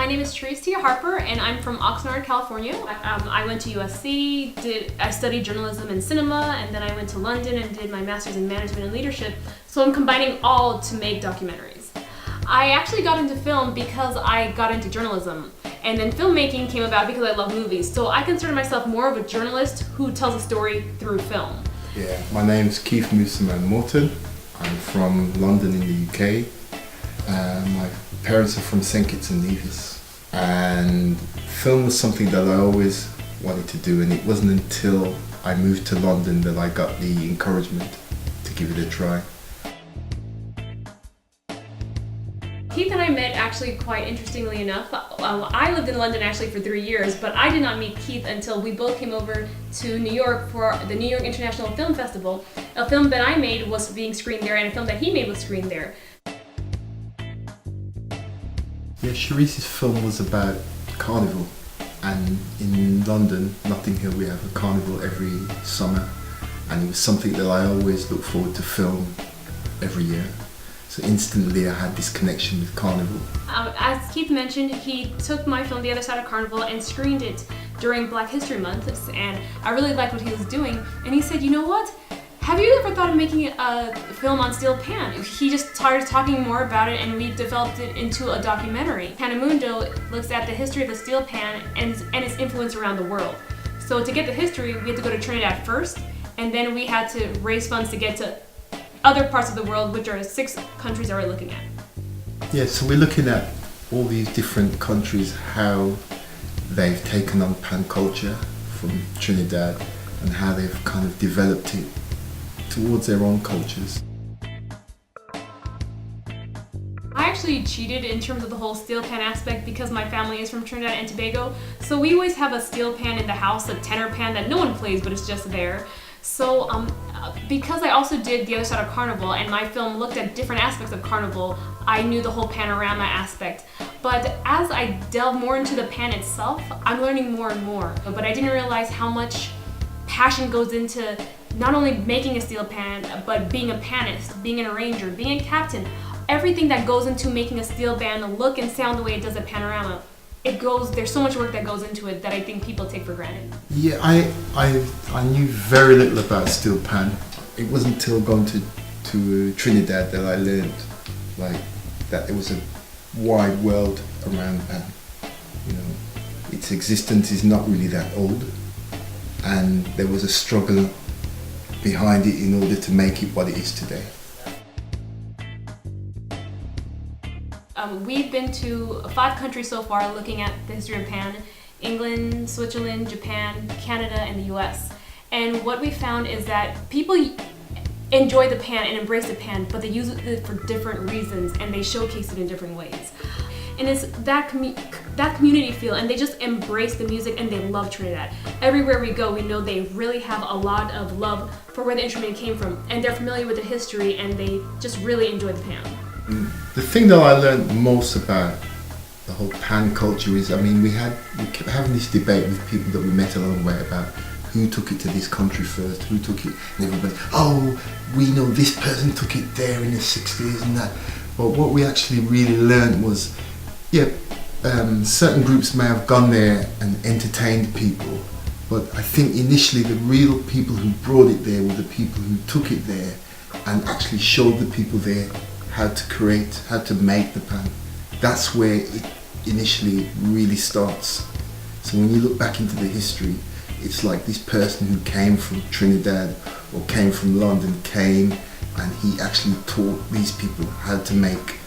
My name is Charysse Harper, and I'm from Oxnard, California. I went to USC, I studied journalism and cinema, and then I went to London and did my master's in management and leadership. So I'm combining all to make documentaries. I actually got into film because I got into journalism, and then filmmaking came about because I love movies. So I consider myself more of a journalist who tells a story through film. Yeah, my name's Musaman Morton. I'm from London in the UK. My parents are from St Kitts and Nevis, and film was something that I always wanted to do, and it wasn't until I moved to London that I got the encouragement to give it a try. Keith and I met actually quite interestingly enough. I lived in London actually for 3 years, but I did not meet Keith until we both came over to New York for the New York International Film Festival. A film that I made was being screened there, and a film that he made was screened there. Yeah, Charysse's film was about carnival, and in London, Notting Hill, we have a carnival every summer, and it was something that I always look forward to film every year. So instantly I had this connection with carnival. As Keith mentioned, he took my film The Other Side of Carnival and screened it during Black History Month, and I really liked what he was doing, and he said, you know what? Have you ever thought of making a film on steel pan? He just started talking more about it, and we developed it into a documentary. Panomundo looks at the history of the steel pan and its influence around the world. So to get the history, we had to go to Trinidad first, and then we had to raise funds to get to other parts of the world, which are 6 countries that we're looking at. Yeah, so we're looking at all these different countries, how they've taken on pan culture from Trinidad and how they've kind of developed it towards their own cultures. I actually cheated in terms of the whole steel pan aspect because my family is from Trinidad and Tobago, so we always have a steel pan in the house, a tenor pan that no one plays but it's just there. So because I also did The Other Side of Carnival and my film looked at different aspects of carnival, I knew the whole panorama aspect. But as I delve more into the pan itself, I'm learning more and more. But I didn't realize how much passion goes into not only making a steel pan, but being a panist, being an arranger, being a captain. Everything that goes into making a steel band look and sound the way it does a panorama. There's so much work that goes into it that I think people take for granted. Yeah, I knew very little about steel pan. It wasn't until going to Trinidad that I learned that there was a wide world around pan. You know, its existence is not really that old, and there was a struggle behind it in order to make it what it is today. We've been to 5 countries so far looking at the history of pan: England, Switzerland, Japan, Canada, and the US. And what we found is that people enjoy the pan and embrace the pan, but they use it for different reasons and they showcase it in different ways. And it's that community feel, and they just embrace the music and they love Trinidad. Everywhere we go, we know they really have a lot of love for where the instrument came from, and they're familiar with the history and they just really enjoy the pan. The thing that I learned most about the whole pan culture is, we kept having this debate with people that we met along the way about who took it to this country first, who took it, and everybody, oh, we know this person took it there in the 60s and that. But what we actually really learned was, certain groups may have gone there and entertained people, but I think initially the real people who brought it there were the people who took it there and actually showed the people there how to create, how to make the pan. That's where it initially really starts. So when you look back into the history, it's like this person who came from Trinidad or came from London came and he actually taught these people how to make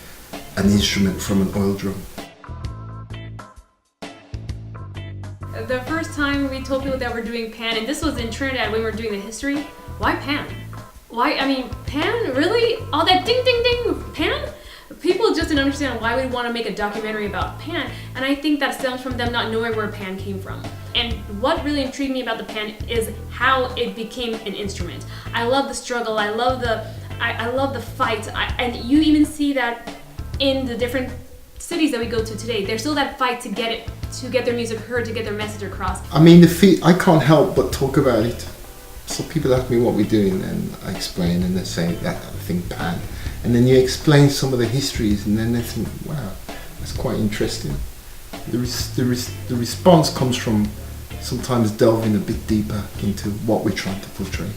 an instrument from an oil drum. The first time we told people that we're doing pan, and this was in Trinidad when we were doing the history, why pan? Why, pan? Really? All that ding ding ding, pan? People just didn't understand why we'd want to make a documentary about pan, and I think that stems from them not knowing where pan came from. And what really intrigued me about the pan is how it became an instrument. I love the struggle, I love the fight, and you even see that in the different cities that we go to today. There's still that fight to get their music heard, to get their message across. I can't help but talk about it. So people ask me what we're doing, and I explain, and they say that I think pan. And then you explain some of the histories, and then they think, wow, that's quite interesting. the response comes from sometimes delving a bit deeper into what we're trying to portray.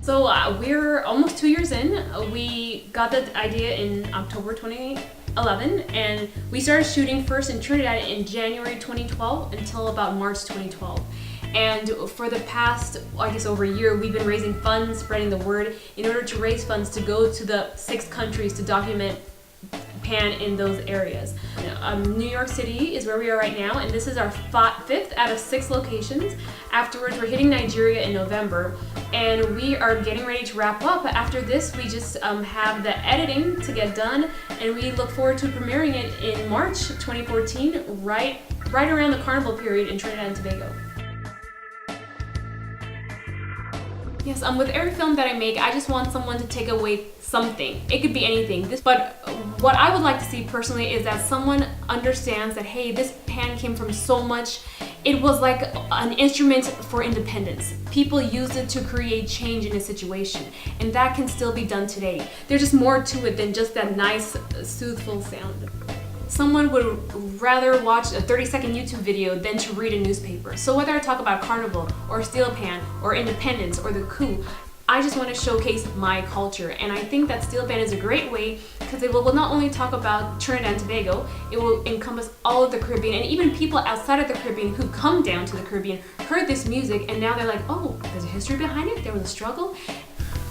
So we're almost 2 years in. We got the idea in October 2011, and we started shooting first in Trinidad in January 2012 until about March 2012. And for the past, I guess, over a year, we've been raising funds, spreading the word in order to raise funds to go to the 6 countries to document Pan in those areas. New York City is where we are right now, and this is our 5th out of 6 locations. Afterwards, we're hitting Nigeria in November, and we are getting ready to wrap up. After this, we just have the editing to get done, and we look forward to premiering it in March 2014, right around the carnival period in Trinidad and Tobago. Yes, with every film that I make, I just want someone to take away something. It could be anything. But what I would like to see personally is that someone understands that, hey, this pan came from so much. It was like an instrument for independence. People used it to create change in a situation, and that can still be done today. There's just more to it than just that nice, soothful sound. Someone would rather watch a 30-second YouTube video than to read a newspaper. So whether I talk about Carnival or Steel Pan or Independence or the coup, I just want to showcase my culture. And I think that Steel Band is a great way because it will not only talk about Trinidad and Tobago, it will encompass all of the Caribbean, and even people outside of the Caribbean who come down to the Caribbean heard this music and now they're like, oh, there's a history behind it, there was a struggle.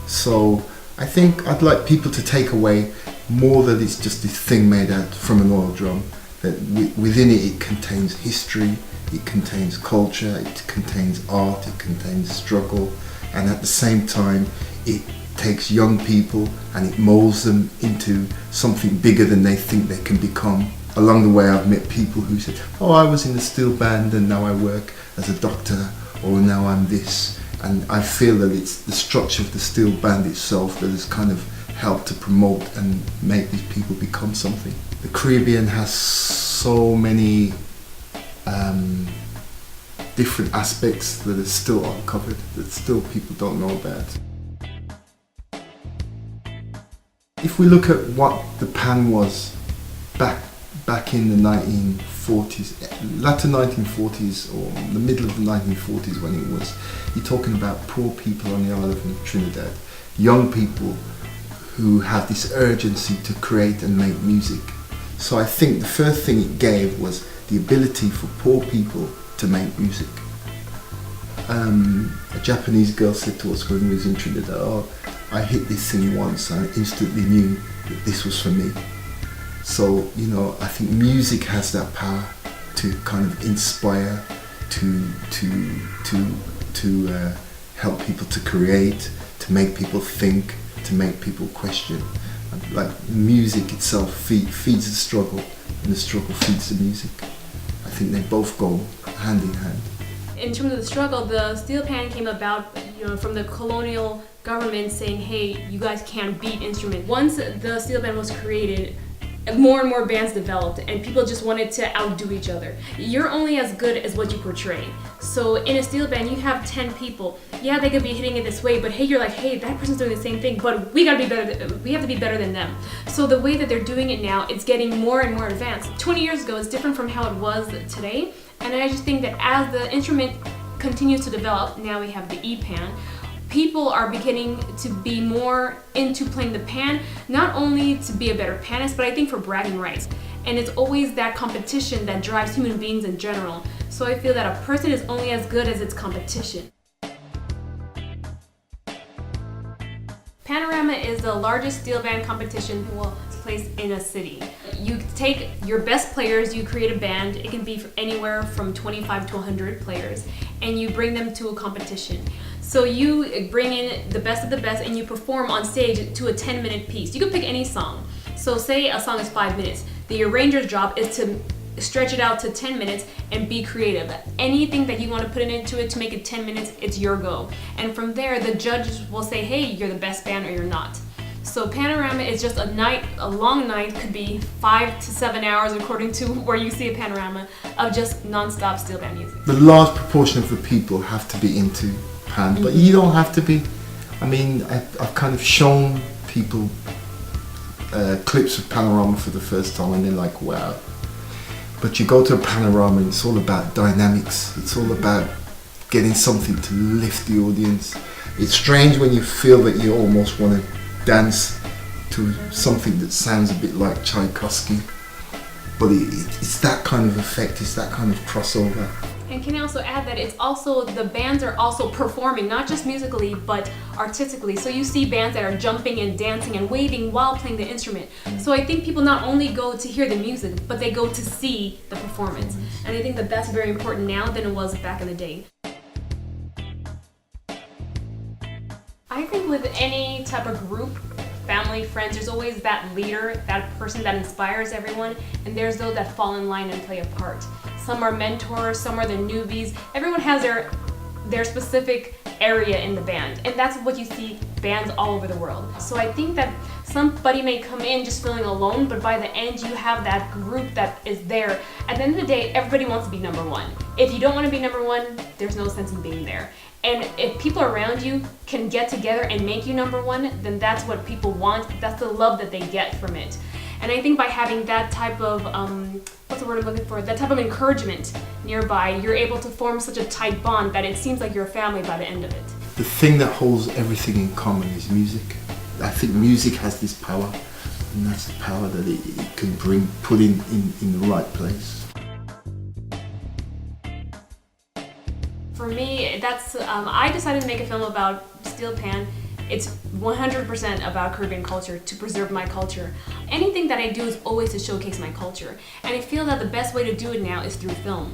So I think I'd like people to take away more that it's just this thing made out from an oil drum, that within it contains history, it contains culture, it contains art, it contains struggle, and at the same time it takes young people and it molds them into something bigger than they think they can become. Along the way I've met people who said, oh, I was in the steel band and now I work as a doctor, or now I'm this. And I feel that it's the structure of the steel band itself that has kind of helped to promote and make these people become something. The Caribbean has so many different aspects that are still uncovered, that still people don't know about. If we look at what the pan was back in the 1940s, latter 1940s or the middle of the 1940s when it was, you're talking about poor people on the island of Trinidad, young people who have this urgency to create and make music. So I think the first thing it gave was the ability for poor people to make music. A Japanese girl said to us when we was in Trinidad, oh, I hit this thing once and I instantly knew that this was for me. So, you know, I think music has that power to kind of inspire, to help people to create, to make people think, to make people question. Like music itself feeds the struggle, and the struggle feeds the music. I think they both go hand in hand. In terms of the struggle, the steel pan came about, from the colonial government saying, hey, you guys can't beat instruments. Once the steel band was created, more and more bands developed and people just wanted to outdo each other. You're only as good as what you portray. So in a steel band, you have 10 people. Yeah, they could be hitting it this way, but hey, you're like, hey, that person's doing the same thing, but we have to be better than them. So the way that they're doing it now, it's getting more and more advanced. 20 years ago, it's different from how it was today. And I just think that as the instrument continues to develop, now we have the E-pan, people are beginning to be more into playing the pan, not only to be a better panist, but I think for bragging rights. And it's always that competition that drives human beings in general. So I feel that a person is only as good as its competition. Panorama is the largest steel band competition that will take place in a city. You take your best players, you create a band, it can be anywhere from 25 to 100 players, and you bring them to a competition. So you bring in the best of the best and you perform on stage to a 10-minute piece. You can pick any song. So say a song is 5 minutes. The arranger's job is to stretch it out to 10 minutes and be creative. Anything that you want to put into it to make it 10 minutes, it's your go. And from there, the judges will say, hey, you're the best band or you're not. So Panorama is just a long night, could be 5 to 7 hours according to where you see a panorama, of just non-stop steel band music. The large proportion of the people have to be into pan, but you don't have to be. I mean, I've kind of shown people clips of Panorama for the first time and they're like, wow. But you go to a Panorama and it's all about dynamics. It's all about getting something to lift the audience. It's strange when you feel that you almost want to dance to something that sounds a bit like Tchaikovsky. But it's that kind of effect, it's that kind of crossover. And can I also add that it's also, the bands are also performing, not just musically, but artistically. So you see bands that are jumping and dancing and waving while playing the instrument. So I think people not only go to hear the music, but they go to see the performance. And I think that that's very important now than it was back in the day. I think with any type of group, family, friends, there's always that leader, that person that inspires everyone, and there's those that fall in line and play a part. Some are mentors, some are the newbies. Everyone has their specific area in the band, and that's what you see bands all over the world. So I think that somebody may come in just feeling alone, but by the end you have that group that is there. At the end of the day, everybody wants to be number one. If you don't want to be number one, there's no sense in being there. And if people around you can get together and make you number one, then that's what people want. That's the love that they get from it. And I think by having that type of, what's the word I'm looking for? That type of encouragement nearby, you're able to form such a tight bond that it seems like you're a family by the end of it. The thing that holds everything in common is music. I think music has this power, and that's the power that it can put in the right place. For me, that's, I decided to make a film about steel pan. It's 100% about Caribbean culture, to preserve my culture. Anything that I do is always to showcase my culture. And I feel that the best way to do it now is through film.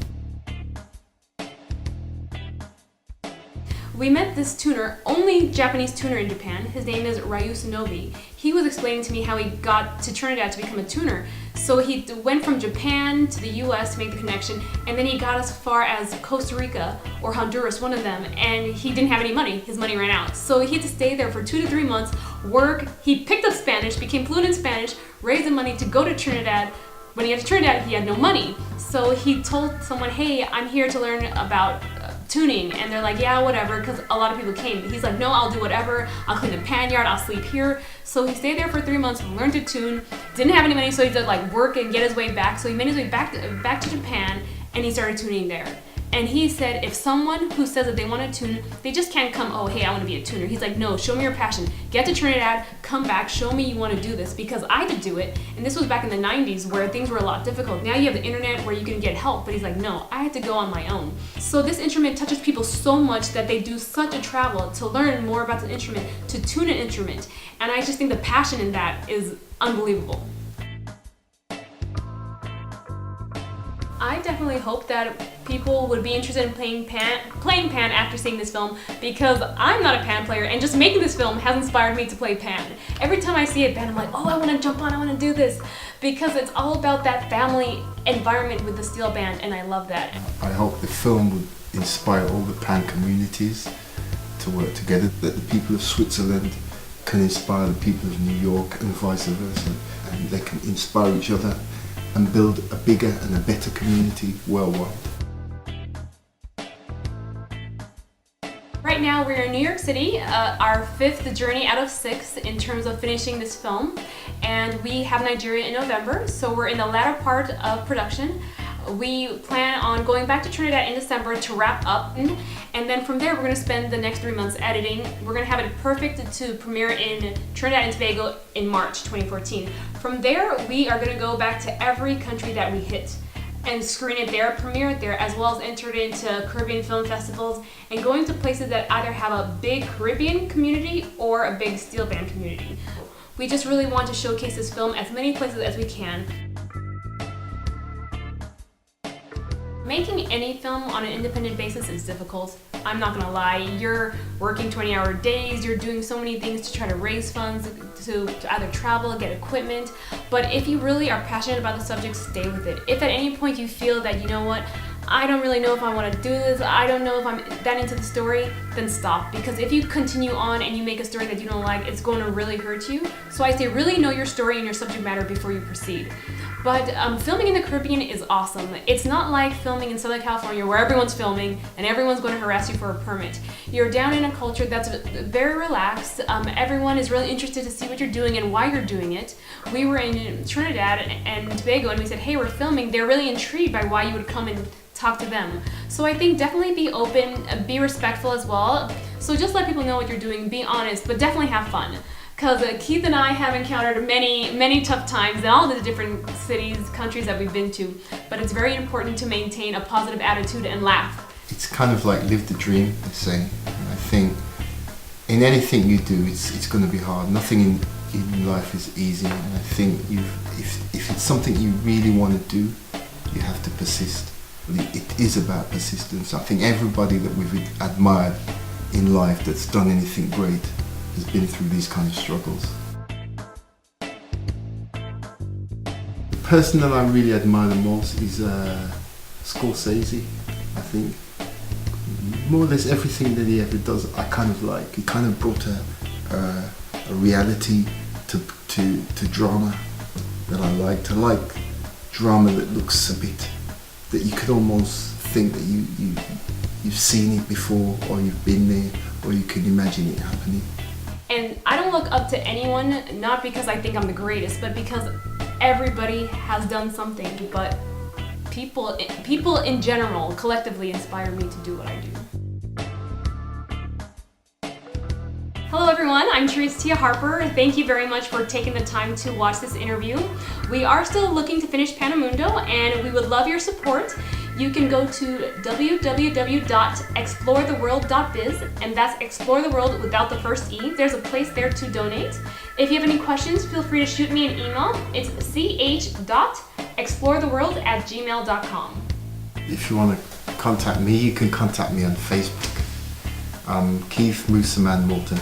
We met this tuner, only Japanese tuner in Japan. His name is Ryu Sonobi. He was explaining to me how he got to Trinidad to become a tuner. So he went from Japan to the US to make the connection, and then he got as far as Costa Rica or Honduras, one of them, and he didn't have any money. His money ran out. So he had to stay there for 2 to 3 months, work. He picked up Spanish, became fluent in Spanish, raised the money to go to Trinidad. When he got to Trinidad, he had no money. So he told someone, hey, I'm here to learn about tuning, and they're like, yeah, whatever, because a lot of people came. He's like, no, I'll do whatever. I'll clean the pan yard, I'll sleep here. So he stayed there for 3 months, learned to tune, didn't have any money, so he did like work and get his way back. So he made his way back to Japan, and he started tuning there. And he said, if someone who says that they want to tune, they just can't come, oh, hey, I want to be a tuner. He's like, no, show me your passion. Get to Trinidad, come back, show me you want to do this, because I did do it. And this was back in the 90s where things were a lot difficult. Now you have the internet where you can get help, but he's like, no, I had to go on my own. So this instrument touches people so much that they do such a travel to learn more about the instrument, to tune an instrument. And I just think the passion in that is unbelievable. I definitely hope that people would be interested in playing pan after seeing this film, because I'm not a pan player, and just making this film has inspired me to play pan. Every time I see a band, I'm like, oh, I want to jump on, I want to do this, because it's all about that family environment with the steel band, and I love that. I hope the film would inspire all the pan communities to work together, that the people of Switzerland can inspire the people of New York and vice versa, and they can inspire each other and build a bigger and a better community worldwide. Right now we're in New York City, our 5th journey out of 6 in terms of finishing this film, and we have Nigeria in November, so we're in the latter part of production. We plan on going back to Trinidad in December to wrap up, and then from there we're going to spend the next 3 months editing. We're going to have it perfect to premiere in Trinidad and Tobago in March 2014. From there we are going to go back to every country that we hit and screen it there, premiere it there, as well as enter it into Caribbean film festivals and going to places that either have a big Caribbean community or a big steel band community. We just really want to showcase this film as many places as we can. Making any film on an independent basis is difficult. I'm not gonna lie, you're working 20-hour days, you're doing so many things to try to raise funds to either travel, get equipment, but if you really are passionate about the subject, stay with it. If at any point you feel that, you know what, I don't really know if I want to do this, I don't know if I'm that into the story, then stop. Because if you continue on and you make a story that you don't like, it's going to really hurt you. So I say really know your story and your subject matter before you proceed. But filming in the Caribbean is awesome. It's not like filming in Southern California where everyone's filming and everyone's going to harass you for a permit. You're down in a culture that's very relaxed. Everyone is really interested to see what you're doing and why you're doing it. We were in Trinidad and Tobago and we said, hey, we're filming. They're really intrigued by why you would come and talk to them. So I think definitely be open, be respectful as well. So just let people know what you're doing, be honest, but definitely have fun. Because Keith and I have encountered many tough times in all the different cities, countries that we've been to. But it's very important to maintain a positive attitude and laugh. It's kind of like live the dream, they say. And I think in anything you do, it's going to be hard. Nothing in life is easy. And I think if it's something you really want to do, you have to persist. It is about persistence. I think everybody that we've admired in life that's done anything great has been through these kind of struggles. The person that I really admire the most is Scorsese, I think. More or less everything that he ever does I kind of like. He kind of brought a reality to drama that I liked. I like drama that looks a bit, that you could almost think that you've seen it before, or you've been there, or you can imagine it happening. And I don't look up to anyone, not because I think I'm the greatest, but because everybody has done something. But people in general, collectively inspire me to do what I do. Hello everyone, I'm Charysse Harper. Thank you very much for taking the time to watch this interview. We are still looking to finish Panomundo and we would love your support. You can go to www.exploretheworld.biz, and that's explore the world without the first E. There's a place there to donate. If you have any questions, feel free to shoot me an email. It's ch.exploretheworld@gmail.com. If you want to contact me, you can contact me on Facebook. I'm Keith Musaman Morton.